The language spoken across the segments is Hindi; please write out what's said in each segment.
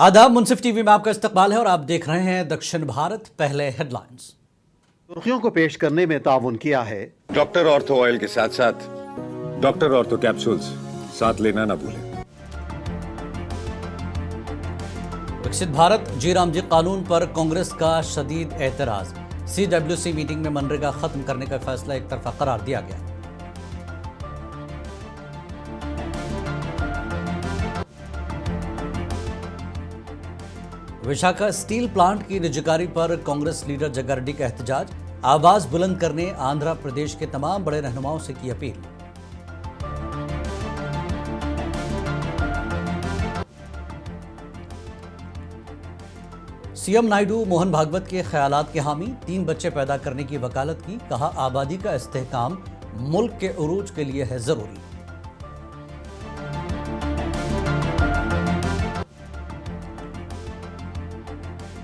आदाब, मुंसिफ टीवी में आपका इस्तकबाल है और आप देख रहे हैं दक्षिण भारत पहले हेडलाइंस। सुर्खियों को पेश करने में ताउन किया है डॉक्टर ऑर्थो ऑयल के साथ साथ डॉक्टर ऑर्थो कैप्सूल्स साथ लेना ना भूलें। विकसित भारत जी राम जी कानून पर कांग्रेस का शदीद एतराज। CWC मीटिंग में मनरेगा खत्म करने का फैसला एक तरफा करार दिया गया। विशाखा स्टील प्लांट की निजीकारी पर कांग्रेस लीडर जग्गारेड्डी का एहतजाज। आवाज बुलंद करने आंध्र प्रदेश के तमाम बड़े रहनुमाओं से की अपील। सीएम नायडू मोहन भागवत के ख्यालात के हामी। 3 बच्चे पैदा करने की वकालत की। कहा, आबादी का इस्तेहकाम मुल्क के उरूज के लिए है जरूरी।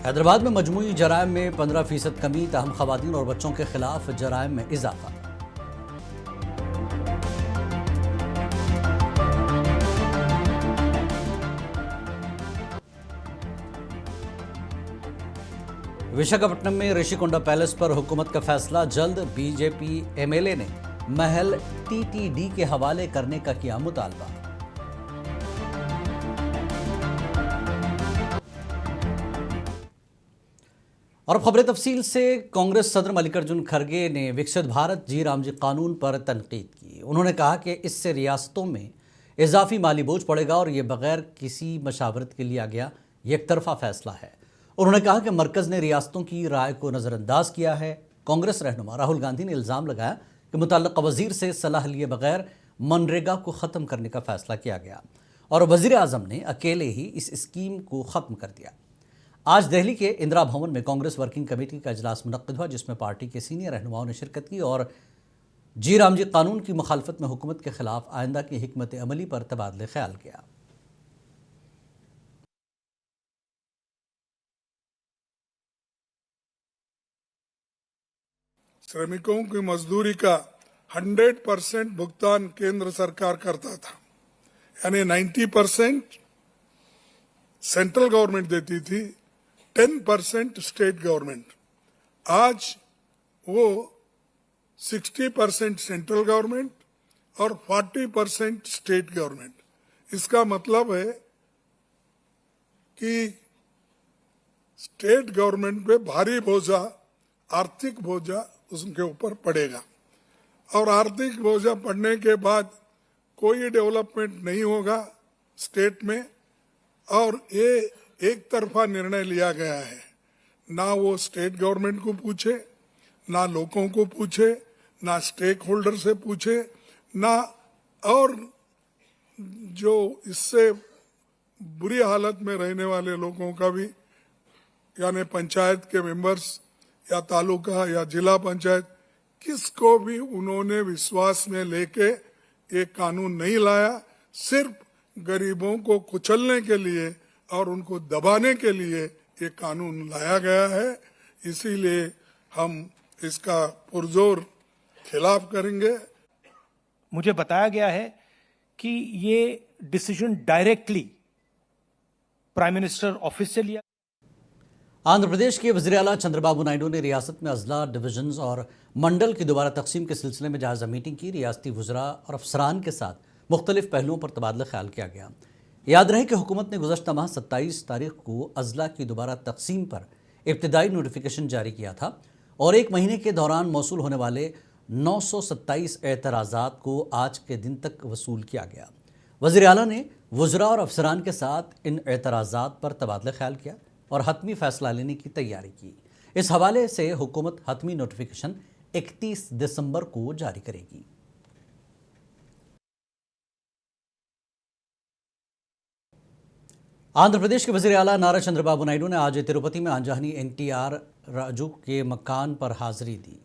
हैदराबाद में मजमूई जराइम में 15% कमी। ताहम खवातीन और बच्चों के खिलाफ जराइम में इजाफा। विशाखापट्टनम में ऋषिकोंडा पैलेस पर हुकूमत का फैसला जल्द। बीजेपी एमएलए ने महल टीटीडी के हवाले करने का किया मुतालबा। और खबरें तफसील से। कांग्रेस सदर मल्लिकार्जुन खड़गे ने विकसित भारत जी राम जी कानून पर तनकीद की। उन्होंने कहा कि इससे रियासतों में इजाफी माली बोझ पड़ेगा और ये बगैर किसी मशावरत के लिया गया एक तरफा फैसला है। उन्होंने कहा कि मरकज़ ने रियासतों की राय को नज़रअंदाज किया है। कांग्रेस रहनुमा राहुल गांधी ने इल्ज़ाम लगाया कि मुतल्लिक़ वज़ीर से सलाह लिए बगैर मनरेगा को ख़त्म करने का फैसला किया गया और वज़ीर आज़म ने अकेले ही इस स्कीम को ख़त्म कर दिया। आज दिल्ली के इंदिरा भवन में कांग्रेस वर्किंग कमेटी का इजलास मुनक्किद हुआ, जिसमें पार्टी के सीनियर रहनुमाओं ने शिरकत की और जी राम जी कानून की मुखालफत में हुकूमत के खिलाफ आइंदा की हिकमत अमली पर तबादले ख्याल किया। श्रमिकों की मजदूरी का 100% भुगतान केंद्र सरकार करता था, यानी 90% सेंट्रल गवर्नमेंट देती थी, 10% स्टेट गवर्नमेंट। आज वो 60% सेंट्रल गवर्नमेंट और 40% स्टेट गवर्नमेंट। इसका मतलब है कि स्टेट गवर्नमेंट पे भारी बोझा, आर्थिक बोझा उनके ऊपर पड़ेगा और आर्थिक बोझा पड़ने के बाद कोई डेवलपमेंट नहीं होगा स्टेट में। और ये एक तरफा निर्णय लिया गया है, ना वो स्टेट गवर्नमेंट को पूछे, ना लोगों को पूछे, ना स्टेक होल्डर से पूछे, ना और जो इससे बुरी हालत में रहने वाले लोगों का भी, यानी पंचायत के मेंबर्स या तालुका या जिला पंचायत, किसको भी उन्होंने विश्वास में लेके ये कानून नहीं लाया। सिर्फ गरीबों को कुचलने के लिए और उनको दबाने के लिए ये कानून लाया गया है। इसीलिए हम इसका पुरजोर खिलाफ करेंगे। मुझे बताया गया है कि ये decision directly prime minister office से लिया। आंध्र प्रदेश के वज़ीर आला चंद्रबाबू नायडू ने रियासत में अजला, डिवीजन्स और मंडल की दोबारा तकसीम के सिलसिले में जायजा मीटिंग की। रियासती वज़रा और अफसरान के साथ मुख्तलिफ पहलुओं पर तबादला ख्याल किया गया। याद रहे कि हुकूमत ने गुज़श्ता माह 27 तारीख को अजला की दोबारा तकसीम पर इब्तिदाई नोटिफिकेशन जारी किया था और एक महीने के दौरान मौसूल होने वाले 927 एतराज़ात को आज के दिन तक वसूल किया गया। वज़ीर आला ने वज़रा और अफसरान के साथ इन एतराज़ात पर तबादला ख्याल किया और हतमी फैसला लेने की तैयारी की। इस हवाले से हुकूमत हतमी नोटिफिकेशन 31 दिसंबर को जारी करेगी। आंध्र प्रदेश के वज़ीर आला नारा चंद्रबाबू नायडू ने आज तिरुपति में आंजहानी NTR राजू के मकान पर हाजिरी दी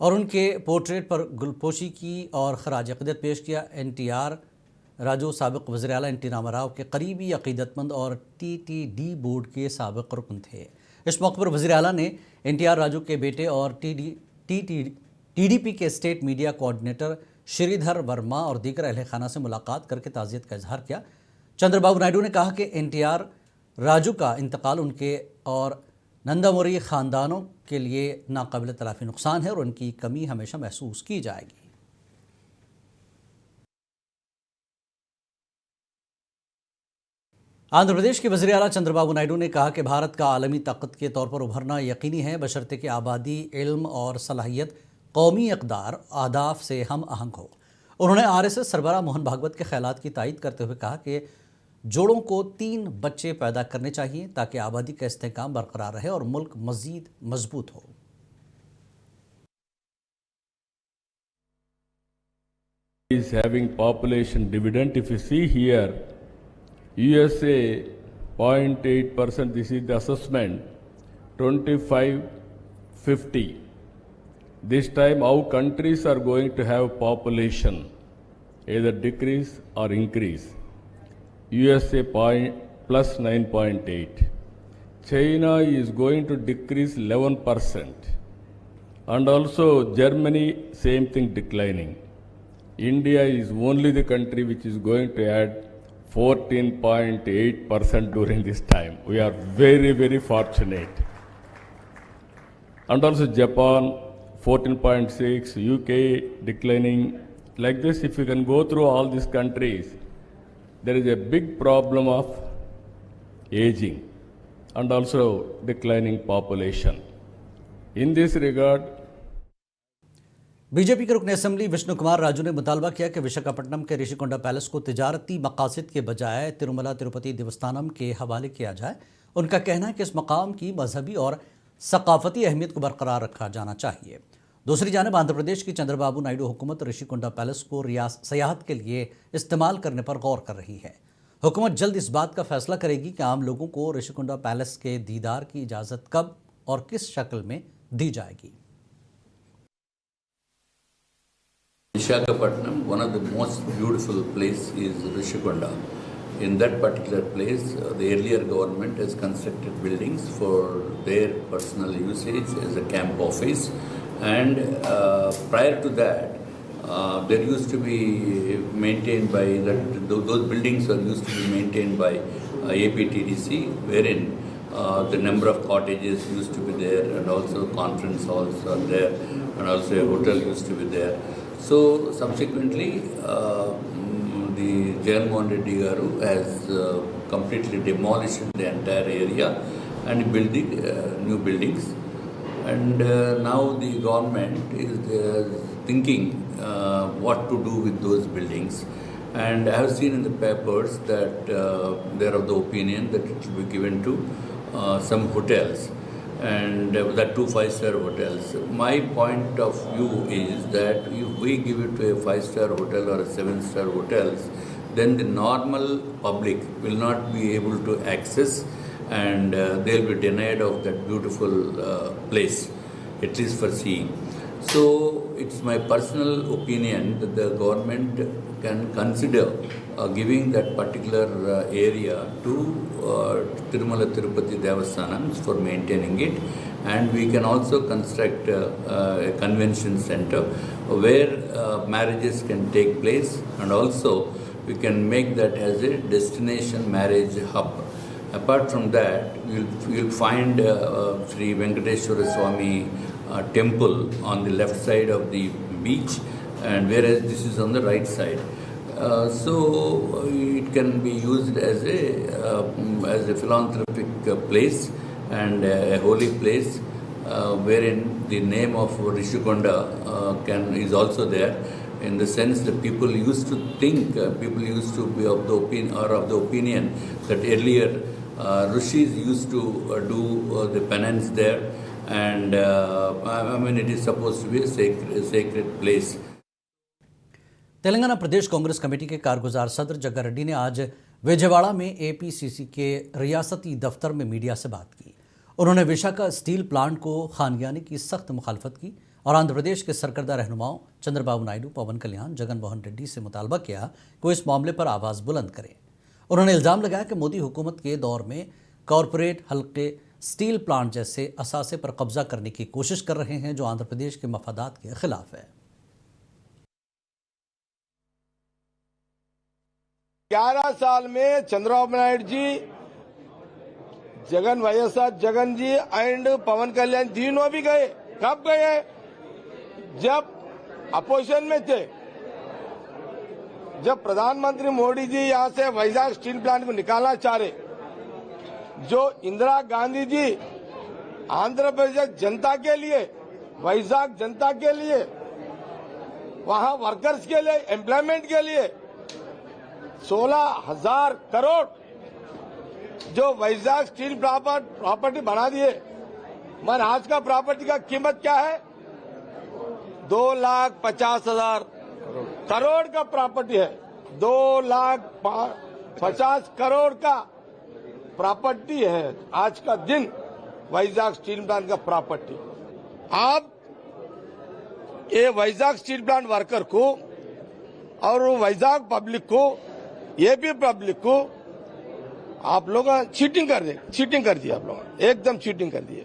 और उनके पोर्ट्रेट पर गुलपोशी की और खराज अक़ीदत पेश किया। NTR राजू साबिक़ वज़ीर आला NT रामाराव के करीबी अक़ीदतमंद और TTD बोर्ड के साबिक़ रुकन थे। इस मौके पर वज़ीर आला ने NTR राजू के बेटे और TDP के state media coordinator Shridhar Varma और दीगर अहल खाना से मुलाकात करके ताज़ियत का इजहार किया। चंद्रबाबू नायडू ने कहा कि एनटीआर राजू का इंतकाल उनके और नंदामुरी खानदानों के लिए नाकाबिल तलाफी नुकसान है और उनकी कमी हमेशा महसूस की जाएगी। आंध्र प्रदेश के वज़ीर आला चंद्रबाबू नायडू ने कहा कि भारत का आलमी ताकत के तौर पर उभरना यकीनी है, बशर्ते कि आबादी, इल्म और सलाहियत कौमी इक़दार अहदाफ से हम आहंग हो। उन्होंने आरएसएस सरबराह मोहन भागवत के ख्यालात की तायीद करते हुए कहा कि जोड़ों को 3 बच्चे पैदा करने चाहिए ताकि आबादी का इस्तेहकाम बरकरार रहे और मुल्क मज़ीद मजबूत हो। Is having population dividend. If you see here, USA 0.8%, this is the assessment, 25-50. This time how countries are going to have population, either decrease or increase. USA plus 9.8. China is going to decrease 11%. And also Germany, same thing, declining. India is only the country which is going to add 14.8% during this time. We are very, very fortunate. And also Japan, 14.6, UK declining. Like this, if you can go through all these countries, there is a big problem of aging and also declining population. In this regard, BJP के रुकन असेंबली विष्णु कुमार राजू ने मुतालबा किया कि विशाखापट्टनम के ऋषिकोंडा पैलेस को तिजारती मकासद के बजाय तिरुमला तिरुपति देवस्थानम के हवाले किया जाए। उनका कहना है कि इस मकाम की मजहबी और सकाफती अहमियत को बरकरार रखा जाना चाहिए। दूसरी जानब आंध्र प्रदेश की चंद्रबाबू नायडू हुकूमत ऋषिकोंडा पैलेस को सयाहत के लिए इस्तेमाल करने पर गौर कर रही है। हुकूमत जल्द इस बात का फैसला करेगी कि आम लोगों को ऋषिकोंडा पैलेस के दीदार की इजाज़त कब और किस शक्ल में दी जाएगी। Visakhapatnam, one of the most beautiful place is Rishikonda. In that particular place, the earlier government has constructed buildings for their personal usage as a camp office, and prior to that, there used to be maintained by those buildings are used to be maintained by APTDC, wherein the number of cottages used to be there, and also conference halls are there, and also a hotel used to be there. So subsequently, the Jagannath Reddy Garu has completely demolished the entire area and built the new buildings. And now the government is thinking what to do with those buildings. And I have seen in the papers that they are of the opinion that it will be given to some hotels, and that 2 5-star hotels. My point of view is that if we give it to a 5-star hotel or a 7-star hotels, then the normal public will not be able to access, and they'll be denied of that beautiful place, at least for seeing. So it's my personal opinion that the government can consider giving that particular area to Tirumala Tirupati Devasthanams for maintaining it, and we can also construct a convention center where marriages can take place, and also we can make that as a destination marriage hub. Apart from that, you'll find Sri Venkateshwara Swami temple on the left side of the beach, and whereas this is on the right side. So it can be used as a philanthropic place and a holy place, wherein the name of Rishikonda is also there. In the sense that people used to think, people used to be of the opinion that earlier Rishis used to do the penance there, and I mean it is supposed to be a sacred place. Telangana Pradesh Congress committee के कारगुजार सदर जग्गा रेड्डी ने आज विजयवाड़ा में एपीसीसी के रियासती दफ्तर में मीडिया से बात की। उन्होंने विशाखा स्टील प्लांट को खानगियाने की सख्त मुखालफत की और आंध्र प्रदेश के सरकर्दा रहनुमाओं चंद्रबाबू नायडू, पवन कल्याण, जगन मोहन रेड्डी से मुतालबा किया कि वो इस मामले पर आवाज़ बुलंद करें। उन्होंने इल्ज़ाम लगाया कि मोदी हुकूमत के दौर में कॉरपोरेट हल्के स्टील प्लांट जैसे असासे पर कब्जा करने की कोशिश कर रहे हैं, जो आंध्र प्रदेश के मफादात के खिलाफ है। 11 साल में चंद्रबाबू नायडू जी, जगन जी एंड पवन कल्याण तीनों भी गए। कब गए? जब अपोजिशन में थे। जब प्रधानमंत्री मोदी जी यहां से वैजाग स्टील प्लांट को निकालना चाह रहे, जो इंदिरा गांधी जी आंध्र प्रदेश जनता के लिए, वैजाग जनता के लिए, वहां वर्कर्स के लिए, एम्प्लॉयमेंट के लिए 16,000 करोड़ जो वैजाग स्टील प्रॉपर्टी बना दिए। मगर आज का प्रॉपर्टी का कीमत क्या है? 2,50,000 करोड़ का प्रॉपर्टी है। 2,50,000 करोड़ का प्रॉपर्टी है आज का दिन वैजाग स्टील प्लांट का प्रॉपर्टी। आप ये वैजाग स्टील प्लांट वर्कर को और वैजाग पब्लिक को, एपी पब्लिक को आप लोग चीटिंग कर दी। आप लोग एकदम चीटिंग कर दी।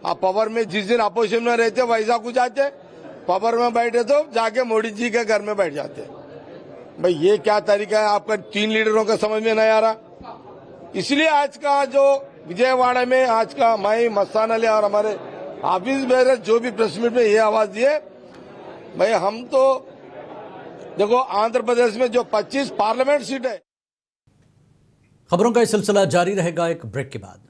आप पावर में जिस दिन अपोजिशन में रहते वैजाग को जाते, पावर में बैठे तो जाके मोदी जी के घर में बैठ जाते। भाई ये क्या तरीका है आपका? 3 लीडरों का समझ में नहीं आ रहा। इसलिए आज का जो विजयवाड़ा में आज का मैं मस्तान अली और हमारे हाफिज बेरस जो भी प्रेस मीट में ये आवाज दिए, भाई हम तो देखो आंध्र प्रदेश में जो 25 पार्लियामेंट सीट है। खबरों का ये सिलसिला जारी रहेगा एक ब्रेक के बाद।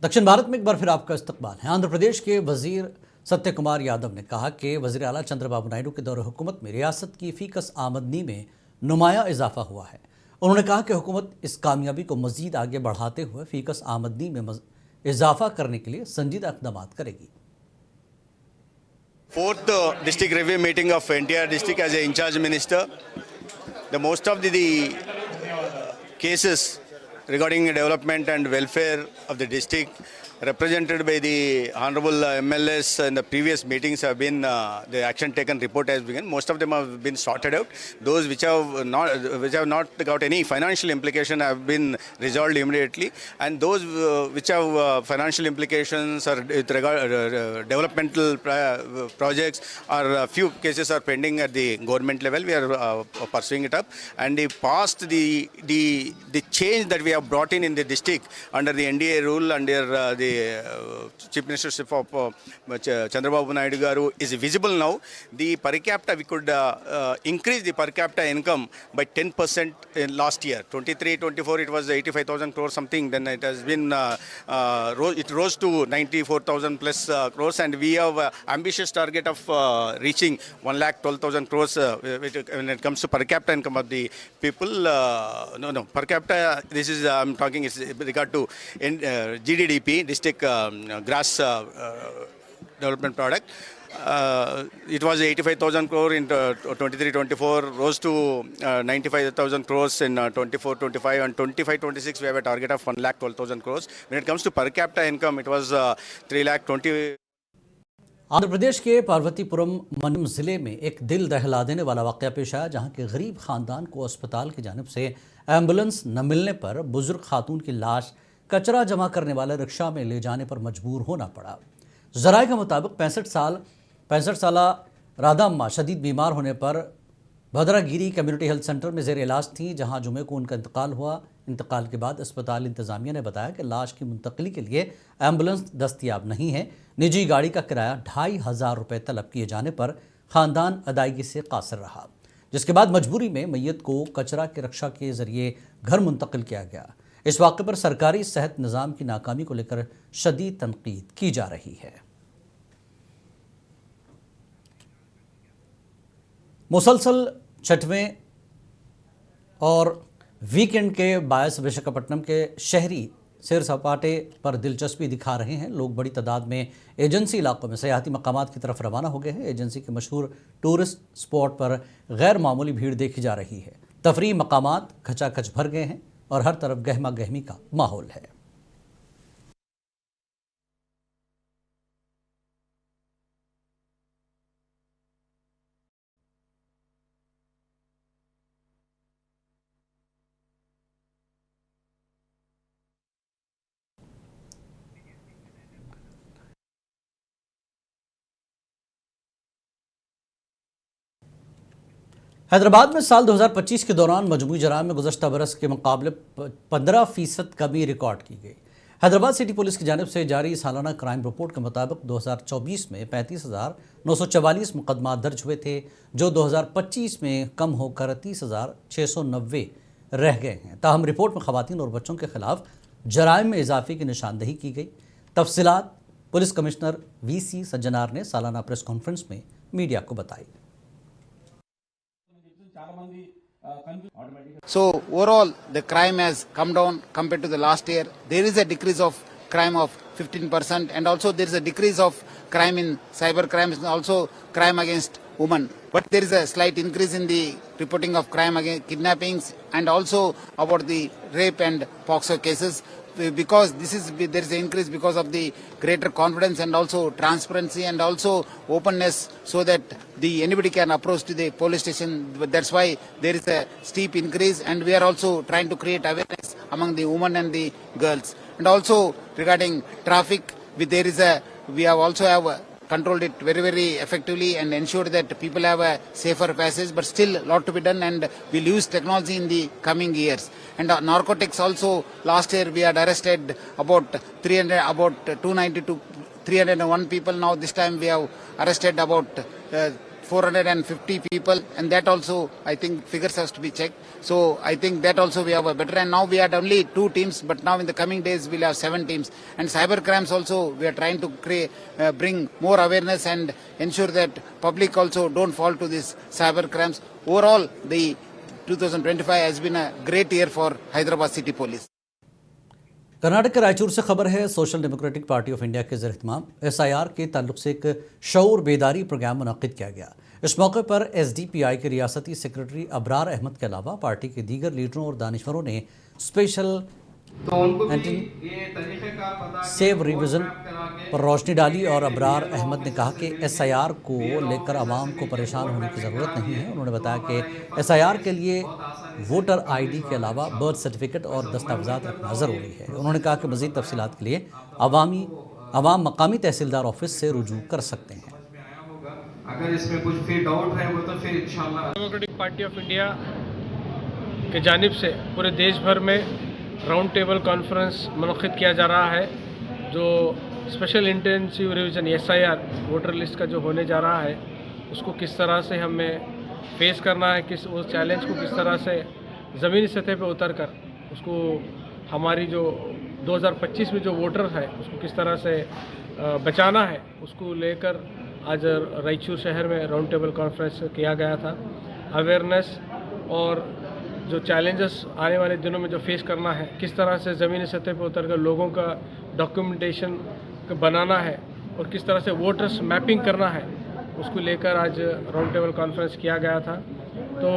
दक्षिण भारत में एक बार फिर आपका इस्तकबाल है। आंध्र प्रदेश के वजीर सत्य कुमार यादव ने कहा कि वजीर आला चंद्रबाबू नायडू के दौर हुकूमत में रियासत की फीकस आमदनी में नुमाया इजाफा हुआ है। उन्होंने कहा कि हुकूमत इस कामयाबी को मजीद आगे बढ़ाते हुए फीकस आमदनी में इजाफा करने के लिए संजीदा इक़दाम करेगी। 4th district review meeting of NTR district as a in-charge minister. The most of the cases regarding development and welfare of the district represented by the honorable MLAs in the previous meetings have been, the action taken report has begun. Most of them have been sorted out. Those which have not got any financial implication have been resolved immediately, and those which have financial implications or with regard developmental projects or a few cases are pending at the government level. We are pursuing it up, and the change that we have brought in the district under the NDA rule, under the Chief Ministership of Chandrababu Naidu Garu is visible now. The per capita, we could increase the per capita income by 10% in last year. 23-24 it was 85,000 crores something. Then it has been it rose to 94,000 plus crores, and we have ambitious target of reaching 1,12,000 crores when it comes to per capita income of the people. Per capita. This is I'm talking is regard to GDP. District gross development product. It was 85,000 crore in 23-24, rose to 95,000 crores in 24-25, and 25-26 we have a target of 1,12,000 crores. When it comes to per capita income, it was 3,20,000. Andhra Pradesh के पार्वतीपुरम मन्यम जिले में एक दिल दहला देने वाला वाकया पेश आया, जहां के गरीब खानदान को अस्पताल की जानिब से एम्बुलेंस न मिलने पर बुजुर्ग खातून की लाश कचरा जमा करने वाले रिक्शा में ले जाने पर मजबूर होना पड़ा। जराये के मुताबिक 65 साल राधा अम्मा शदीद बीमार होने पर भद्रागिरी कम्युनिटी हेल्थ सेंटर में जेर इलाज थी, जहां जुमे को उनका इंतकाल हुआ। इंतकाल के बाद अस्पताल इंतजामिया ने बताया कि लाश की मुंतकली के लिए एम्बुलेंस दस्तयाब नहीं है। निजी गाड़ी का किराया 2,500 रुपये तलब किए जाने पर ख़ानदान अदायगी से कासिर रहा, जिसके बाद मजबूरी में मैयत को कचरा के रिक्शा के ज़रिए घर मुंतकिल किया गया। इस वाक़े पर सरकारी सेहत निज़ाम की नाकामी को लेकर शदीद तनकीद की जा रही है। मुसलसल छठवें और वीकेंड के बायस विशाखापट्टनम के शहरी सैर सपाटे पर दिलचस्पी दिखा रहे हैं। लोग बड़ी तादाद में एजेंसी इलाकों में सयाहती मकामात की तरफ रवाना हो गए हैं। एजेंसी के मशहूर टूरिस्ट स्पॉट पर गैर मामूली भीड़ देखी जा रही है। तफरीही मकामात खचाखच भर गए हैं और हर तरफ गहमा गहमी का माहौल है। हैदराबाद में साल 2025 के दौरान मजमूई जराइम में गुज़श्ता बरस के मुकाबले 15% कमी रिकॉर्ड की गई। हैदराबाद सिटी पुलिस की जानिब से जारी सालाना क्राइम रिपोर्ट के मुताबिक 2024 में 35,944 मुकदमा दर्ज हुए थे, जो 2025 में कम होकर 30,690 रह गए हैं। ताहम रिपोर्ट में ख़वातीन और बच्चों के खिलाफ जराइम में इजाफे की निशानदही की गई। तफसीलात पुलिस कमिश्नर VC सज्जनार ने सालाना प्रेस कॉन्फ्रेंस में मीडिया को बताई। So overall, the crime has come down compared to the last year. There is a decrease of crime of 15%, and also there is a decrease of crime in cyber crimes and also crime against women. But there is a slight increase in the reporting of crime against kidnappings and also about the rape and POXO cases. Because there is an increase because of the greater confidence and also transparency and also openness, so that anybody can approach to the police station. That's why there is a steep increase, and we are also trying to create awareness among the women and the girls. And also regarding traffic, we have also controlled it very, very effectively and ensured that people have a safer passage, but still a lot to be done, and we'll use technology in the coming years. And narcotics also, last year we had arrested about 301 people. Now this time we have arrested about 450 people, and that also, I think, figures has to be checked. So I think that also we have a better, and now we had only 2 teams, but now in the coming days we'll have 7 teams. And cyber crimes also, we are trying to bring more awareness and ensure that public also don't fall to these cyber crimes. Overall, the 2025 has been a great year for Hyderabad City Police. Karnataka के रायचूर से खबर है, social democratic party of India के ज़ेर-ए-इत्माम SIR के ताल्लुक से एक शऊर बेदारी प्रोग्राम मुनक़िद किया गया। इस मौके पर SDPI के रियासती सेक्रेटरी अबरार अहमद के अलावा पार्टी के दीगर लीडरों और दानिशवरों ने स्पेशल सेव रिविज़न पर रोशनी डाली और अबरार अहमद ने कहा कि SIR को लेकर आवाम को परेशान होने की ज़रूरत नहीं है। उन्होंने बताया कि SIR के लिए वोटर ID के अलावा बर्थ सर्टिफिकेट और दस्तावेज़ात रखना ज़रूरी है। उन्होंने कहा कि मज़ीद तफसीलात के लिए आवाम मकामी तहसीलदार ऑफिस से रुजू कर सकते हैं। अगर इसमें कुछ भी डाउट है वो तो फिर इंशाल्लाह डेमोक्रेटिक पार्टी ऑफ इंडिया के जानिब से पूरे देश भर में राउंड टेबल कॉन्फ्रेंस मुनक़िद किया जा रहा है। जो special intensive revision SIR voter list का जो होने जा रहा है, उसको किस तरह से हमें फेस करना है, उस चैलेंज को किस तरह से ज़मीनी सतह पे उतर कर उसको हमारी जो 2025 में जो वोटर है उसको किस तरह से बचाना है, उसको लेकर आज रायचूर शहर में राउंड टेबल कॉन्फ्रेंस किया गया था। अवेयरनेस और जो चैलेंजेस आने वाले दिनों में जो फेस करना है, किस तरह से ज़मीनी सतह पर उतर कर लोगों का डॉक्यूमेंटेशन बनाना है, और किस तरह से वोटर्स मैपिंग करना है उसको लेकर आज राउंड टेबल कॉन्फ्रेंस किया गया था। तो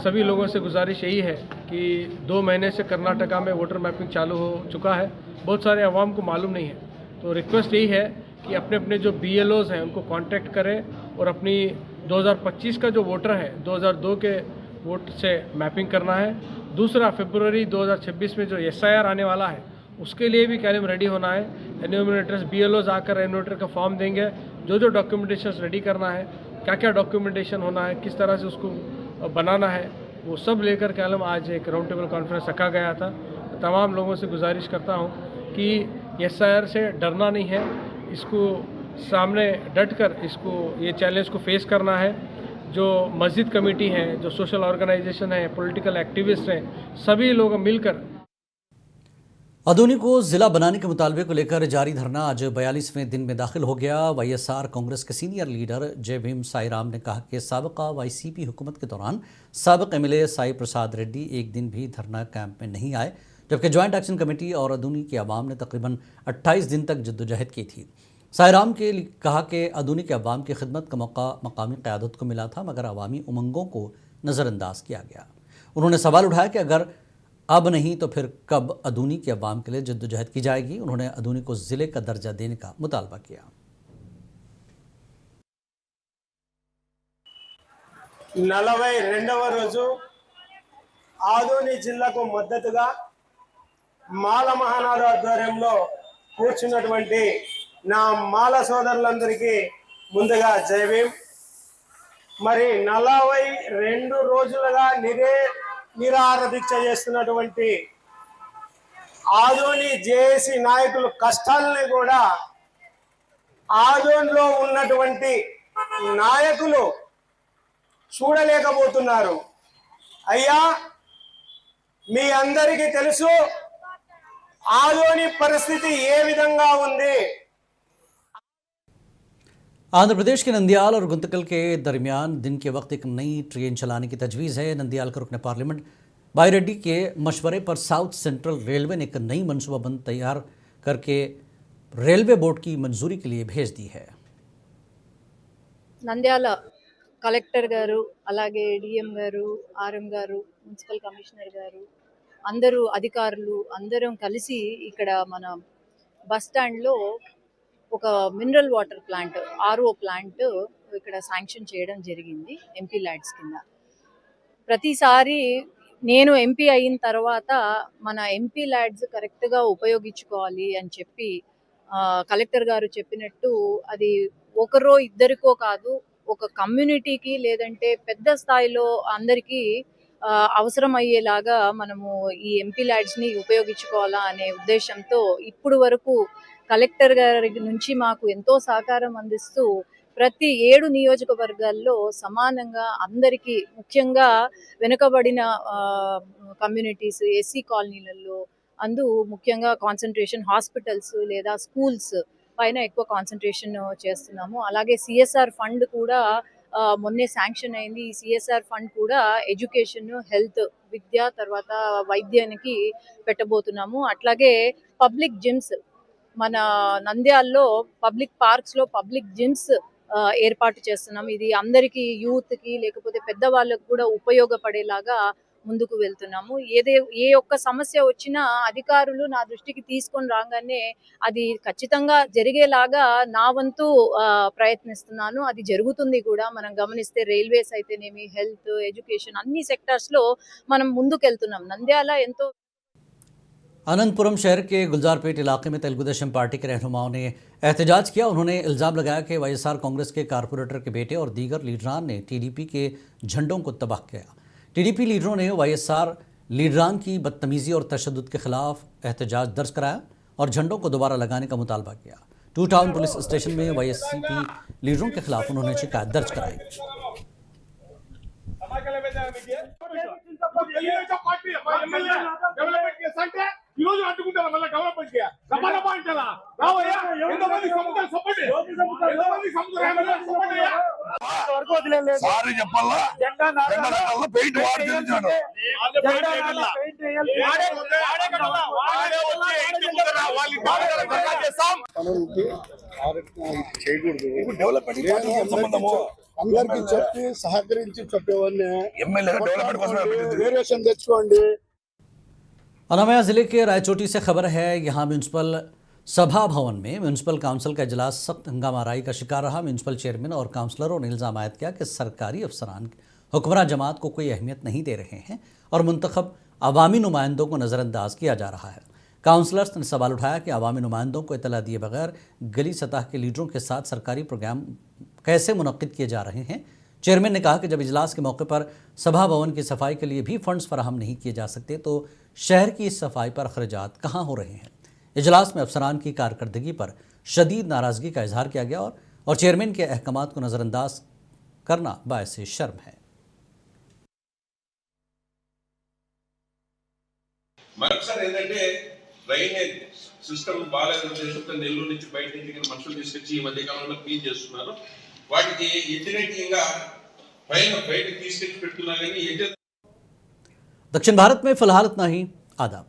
सभी लोगों से गुजारिश यही है कि 2 महीने से कर्नाटका में वोटर मैपिंग चालू हो चुका है, बहुत सारे अवाम को मालूम नहीं है। तो रिक्वेस्ट यही है कि अपने अपने जो BLOs हैं उनको कांटेक्ट करें और अपनी 2025 का जो वोटर है 2002 के वोट से मैपिंग करना है। दूसरा, फरवरी 2026 में जो SIR आने वाला है उसके लिए भी कैलम रेडी होना है। एन्यूमरेटर्स BLOs आकर एन्यूमरेटर का फॉर्म देंगे, जो डॉक्यूमेंटेशन रेडी करना है, क्या क्या डॉक्यूमेंटेशन होना है, किस तरह से उसको बनाना है, वो सब लेकर कैलम आज एक राउंड टेबल कॉन्फ्रेंस रखा गया था। तमाम लोगों से गुजारिश करता हूँ कि SIR से डरना नहीं है, इसको सामने डटकर इसको ये चैलेंज को फेस करना है। जो मस्जिद कमेटी है, जो सोशल ऑर्गेनाइजेशन है, पॉलिटिकल एक्टिविस्ट हैं, सभी लोग मिलकर अदूनी को जिला बनाने के मुतालबे को लेकर जारी धरना आज 42वें दिन में दाखिल हो गया। YSR कांग्रेस के सीनियर लीडर जय भीम साई राम ने कहा कि साबिका YCP हुकूमत के दौरान साबिक MLA साई प्रसाद रेड्डी एक दिन भी धरना कैंप में नहीं आए, जबकि ज्वाइंट एक्शन कमेटी और अदूनी की आवाम ने तकरीबन 28 दिन तक जद्दोजहद की थी। साई राम के कहा कि अदूनी के अवाम की खिदमत का मौका मकामी क़यादत को मिला था, मगर अवामी उमंगों को नज़रअंदाज किया गया। उन्होंने सवाल उठाया कि अगर अब नहीं तो फिर कब अदूनी के अवाम के लिए जद्दोजहद की जाएगी। उन्होंने अदूनी को ज़िले का दर्जा देने का मुतालबा किया। 42వ రోజు ఆదోని జిల్లాకు మద్దతుగా మాల మహానాడు ఆధ్వర్యంలో కూర్చున్నటువంటి నా మాల సోదరులందరికీ ముందుగా జై భీమ్. మరి 42 రోజులుగా నిరాహార దీక్ష చేస్తున్నటువంటి ఆదోని జేఏసీ నాయకుల కష్టాలని కూడా ఆదోనిలో ఉన్నటువంటి నాయకులు చూడలేకపోతున్నారు. అయ్యా, మీ అందరికీ తెలుసు ఆదోని పరిస్థితి ఏ విధంగా ఉంది. आंध्र प्रदेश के नंदियाल और गुंतकल के दरमियान दिन के वक्त एक नई ट्रेन चलाने की तजवीज़ है। नंदियाल के रुकन पार्लियामेंट बाई रेड्डी के मशवरे पर साउथ सेंट्रल रेलवे ने एक नई मनसूबाबंद तैयार करके रेलवे बोर्ड की मंजूरी के लिए भेज दी है। నంద్యాల కలెక్టర్ గారు, అలాగే డిఎం గారు, ఆర్ఎం గారు, మున్సిపల్ కమిషనర్ గారు, అందరూ అధికారులు అందరం కలిసి ఇక్కడ మన బస్ స్టాండ్లో ఒక mineral water plant RO plant ఇక్కడ శాంక్షన్ చేయడం జరిగింది ఎంపీ ల్యాడ్స్ కింద. ప్రతిసారి నేను ఎంపీ అయిన తర్వాత మన ఎంపీ ల్యాడ్స్ కరెక్ట్గా ఉపయోగించుకోవాలి అని చెప్పి కలెక్టర్ గారు చెప్పినట్టు అది ఒకరో ఇద్దరికో కాదు, ఒక కమ్యూనిటీకి లేదంటే పెద్ద స్థాయిలో అందరికీ అవసరం అయ్యేలాగా మనము ఈ ఎంపీ ల్యాడ్స్ని ఉపయోగించుకోవాలా అనే ఉద్దేశంతో ఇప్పుడు వరకు కలెక్టర్ గారి నుంచి మాకు ఎంతో సహకారం అందిస్తూ ప్రతి 7 నియోజకవర్గాల్లో సమానంగా అందరికీ, ముఖ్యంగా వెనుకబడిన కమ్యూనిటీస్, ఎస్సీ కాలనీలలో ముఖ్యంగా కాన్సన్ట్రేషన్ హాస్పిటల్స్ లేదా స్కూల్స్ పైన ఎక్కువ కాన్సన్ట్రేషన్ చేస్తున్నాము. అలాగే CSR ఫండ్ కూడా మొన్నే శాంక్షన్ అయింది. ఈ CSR ఫండ్ కూడా ఎడ్యుకేషన్, హెల్త్, విద్య, తర్వాత వైద్యానికి పెట్టబోతున్నాము. అట్లాగే పబ్లిక్ జిమ్స్, మన నంద్యాల్లో పబ్లిక్ పార్క్స్లో పబ్లిక్ జిమ్స్ ఏర్పాటు చేస్తున్నాం. ఇది అందరికీ, యూత్కి లేకపోతే పెద్దవాళ్ళకు కూడా ఉపయోగపడేలాగా ముందుకు వెళ్తున్నాము. ఏ ఒక్క సమస్య వచ్చినా అధికారులు నా దృష్టికి తీసుకొని రాగానే అది ఖచ్చితంగా జరిగేలాగా నా వంతు ప్రయత్నిస్తున్నాను. అది జరుగుతుంది కూడా. మనం గమనిస్తే రైల్వేస్ అయితేనేమి, హెల్త్, ఎడ్యుకేషన్ అన్ని సెక్టర్స్లో మనం ముందుకెళ్తున్నాం. నంద్యాల ఎంతో अनंतपुरम शहर के गुलजारपेट इलाके में तेलुगुदेशम पार्टी के रहनुमाओं ने एहतजाज किया। उन्होंने इल्ज़ाम लगाया कि YSR कांग्रेस के कारपोरेटर के बेटे और दीगर लीडरान ने TDP के झंडों को तबाह किया। TDP लीडरों ने YSR लीडरान की बदतमीज़ी और तशद्दुद के खिलाफ एहतजाज दर्ज कराया और झंडों को दोबारा लगाने का मुतालबा किया। 2 टाउन पुलिस स्टेशन में YSCP लीडरों के खिलाफ उन्होंने शिकायत दर्ज कराई। ఈ రోజు అడ్డుకుంటారా మళ్ళీ డెవలప్మెంట్ కి సమాన పాయింట్ అలా రావయ్యా. ఎంతమంది సముద్రం సపోర్ట్, ఎంతమంది సముద్రం వరకు వదిలేదు. సారీ చెప్పాలా, జెండా పెయింట్ వాడుతున్నాను. అందరికి చెప్పి సహకరించి చెప్పేవాడిని వేరియేషన్ తెచ్చుకోండి. अनामया जिले के रायचोटी से खबर है। यहाँ म्यूनसिपल सभा भवन में म्यूनसिपल काउंसिल का इजलास सख्त हंगामाराई का शिकार रहा। म्यूनसिपल चेयरमैन और काउंसलरों ने इल्ज़ाम आयद किया कि सरकारी अफसरान हुक्मरान जमात को कोई अहमियत नहीं दे रहे हैं और मुंतखब अवामी नुमाइंदों को नज़रअंदाज किया जा रहा है। काउंसलर्स ने सवाल उठाया कि अवामी नुमाइंदों को इतला दिए बगैर गली सतह के लीडरों के साथ सरकारी प्रोग्राम कैसे मुनक्किद किए जा रहे हैं। चेयरमैन ने कहा कि जब इजलास के मौके पर सभा भवन की सफाई के लिए भी फंड्स फराहम नहीं किए जा सकते तो शहर की इस सफाई पर अखराजात कहाँ हो रहे हैं। इजलास में अफसरान की कारकर्दगी पर शदीद नाराज़गी का इजहार किया गया और चेयरमैन के अहकामात को नज़रअंदाज करना बायसे शर्म है। మరొకసారి ఏంటంటే డ్రైనేజ్ సిస్టమ్ బాగాలేని ఉద్దేశంతో నెల్లూరు నుంచి బయట నుంచి మనుషులు తీసుకొచ్చి ఈ మధ్య కాలంలో క్లీన్ చేస్తున్నారు. వాటికి వ్యతిరేకంగా బయటకు తీసుకొచ్చి పెడుతున్నా కానీ दक्षिण भारत में फिलहाल इतना ही। आदाब।